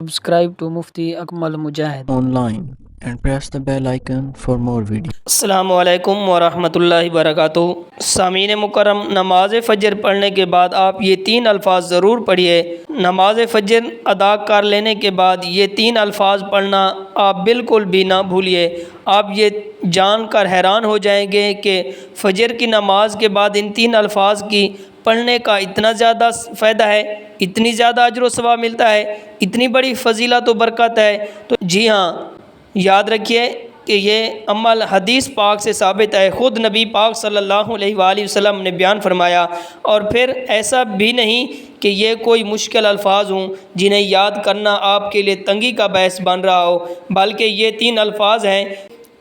Subscribe to Mufti Akmal Mujahid online and press the bell icon for more videos. السلام علیکم ورحمۃ اللہ وبرکاتہ۔ سامعین مکرم، نماز فجر پڑھنے کے بعد آپ یہ تین الفاظ ضرور پڑھیے۔ نماز فجر ادا کر لینے کے بعد یہ تین الفاظ پڑھنا آپ بالکل بھی نہ بھولیے۔ آپ یہ جان کر حیران ہو جائیں گے کہ فجر کی نماز کے بعد ان تین الفاظ کی پڑھنے کا اتنا زیادہ فائدہ ہے، اتنی زیادہ اجر و ثواب ملتا ہے، اتنی بڑی فضیلت و برکت ہے۔ تو جی ہاں، یاد رکھیے کہ یہ عمل حدیث پاک سے ثابت ہے۔ خود نبی پاک صلی اللہ علیہ وآلہ وسلم نے بیان فرمایا۔ اور پھر ایسا بھی نہیں کہ یہ کوئی مشکل الفاظ ہوں جنہیں یاد کرنا آپ کے لیے تنگی کا باعث بن رہا ہو، بلکہ یہ تین الفاظ ہیں،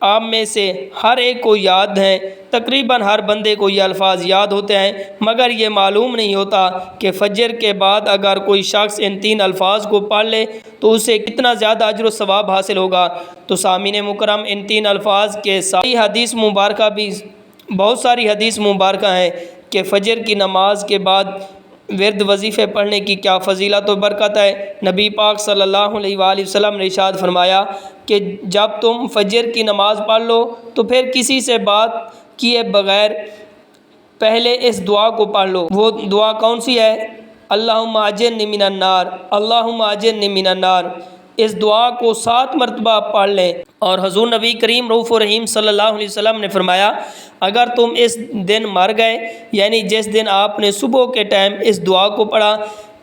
آپ میں سے ہر ایک کو یاد ہیں۔ تقریباً ہر بندے کو یہ الفاظ یاد ہوتے ہیں، مگر یہ معلوم نہیں ہوتا کہ فجر کے بعد اگر کوئی شخص ان تین الفاظ کو پڑھ لے تو اسے کتنا زیادہ اجر و ثواب حاصل ہوگا۔ تو سامعین مکرم، ان تین الفاظ کے ساری حدیث مبارکہ بھی بہت ساری حدیث مبارکہ ہیں کہ فجر کی نماز کے بعد ورد وظیفے پڑھنے کی کیا فضیلت و برکت ہے۔ نبی پاک صلی اللہ علیہ وآلہ وسلم نے ارشاد فرمایا کہ جب تم فجر کی نماز پڑھ لو تو پھر کسی سے بات کیے بغیر پہلے اس دعا کو پڑھ لو۔ وہ دعا کون سی ہے؟ اللہم اجرنی من النار، اللہم اجرنی من النار۔ اس دعا کو 7 مرتبہ پڑھ لیں۔ اور حضور نبی کریم رؤوف الرحیم صلی اللہ علیہ وسلم نے فرمایا، اگر تم اس دن مر گئے، یعنی جس دن آپ نے صبح کے ٹائم اس دعا کو پڑھا،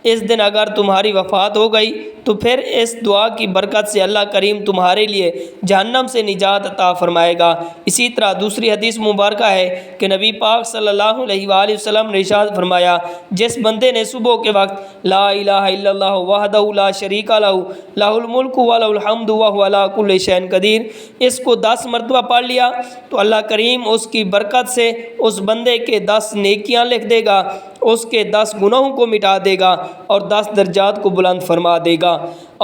اس دن اگر تمہاری وفات ہو گئی تو پھر اس دعا کی برکت سے اللہ کریم تمہارے لیے جہنم سے نجات عطا فرمائے گا۔ اسی طرح دوسری حدیث مبارکہ ہے کہ نبی پاک صلی اللہ علیہ وآلہ وسلم نے ارشاد فرمایا، جس بندے نے صبح کے وقت لا الہ الا اللہ وحدہ لا شریک لہ لہ الملک و لہ الحمد وہو علی کل شیء قدیر، اس کو 10 مرتبہ پڑھ لیا تو اللہ کریم اس کی برکت سے اس بندے کے 10 نیکیاں لکھ دے گا، اس کے 10 گناہوں کو مٹا دے گا اور 10 درجات کو بلند فرما دے گا۔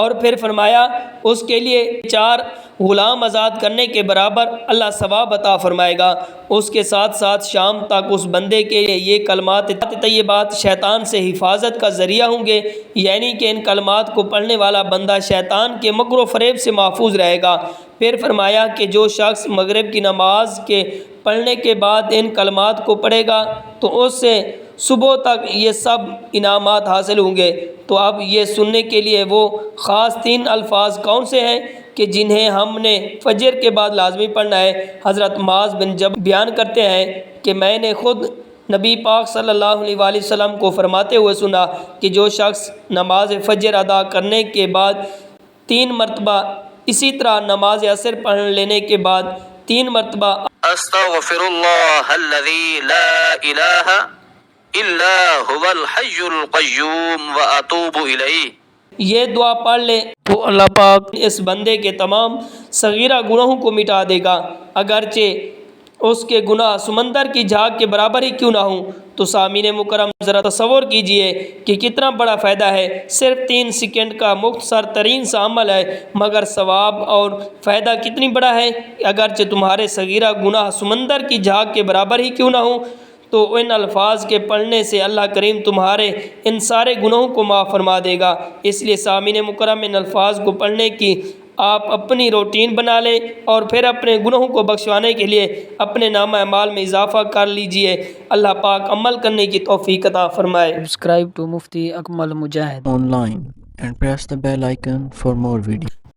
اور پھر فرمایا اس کے لیے 4 غلام آزاد کرنے کے برابر اللہ ثواب عطا فرمائے گا۔ اس کے ساتھ ساتھ شام تک اس بندے کے لیے یہ کلمات طیبات شیطان سے حفاظت کا ذریعہ ہوں گے، یعنی کہ ان کلمات کو پڑھنے والا بندہ شیطان کے مکر و فریب سے محفوظ رہے گا۔ پھر فرمایا کہ جو شخص مغرب کی نماز کے پڑھنے کے بعد ان کلمات کو پڑھے گا تو اس سے صبح تک یہ سب انعامات حاصل ہوں گے۔ تو اب یہ سننے کے لیے وہ خاص 3 الفاظ کون سے ہیں کہ جنہیں ہم نے فجر کے بعد لازمی پڑھنا ہے۔ حضرت معاذ بن جبل بیان کرتے ہیں کہ میں نے خود نبی پاک صلی اللہ علیہ وآلہ وسلم کو فرماتے ہوئے سنا کہ جو شخص نماز فجر ادا کرنے کے بعد 3 مرتبہ، اسی طرح نماز عصر پڑھ لینے کے بعد 3 مرتبہ استغفر اللہ الذی لا الہ الا هو الحی القیوم واتوب الیہ، یہ دعا پڑھ لے تو اللہ پاک اس بندے کے تمام صغیرہ گناہوں کو مٹا دے گا، اگرچہ اس کے گناہ سمندر کی جھاگ کے برابر ہی کیوں نہ ہوں۔ تو سامعین مکرم، ذرا تصور کیجئے کہ کتنا بڑا فائدہ ہے۔ صرف 3 سیکنڈ کا مختصر ترین سا عمل ہے، مگر ثواب اور فائدہ کتنی بڑا ہے، اگرچہ تمہارے صغیرہ گناہ سمندر کی جھاگ کے برابر ہی کیوں نہ ہوں۔ تو ان الفاظ کے پڑھنے سے اللہ کریم تمہارے ان سارے گناہوں کو معاف فرما دے گا۔ اس لیے سامعین مکرم، ان الفاظ کو پڑھنے کی آپ اپنی روٹین بنا لیں اور پھر اپنے گناہوں کو بخشوانے کے لیے اپنے نامہ اعمال میں اضافہ کر لیجئے۔ اللہ پاک عمل کرنے کی توفیق عطا فرمائے۔ Subscribe to Mufti Akmal Mujahid Online and press the bell icon for more videos.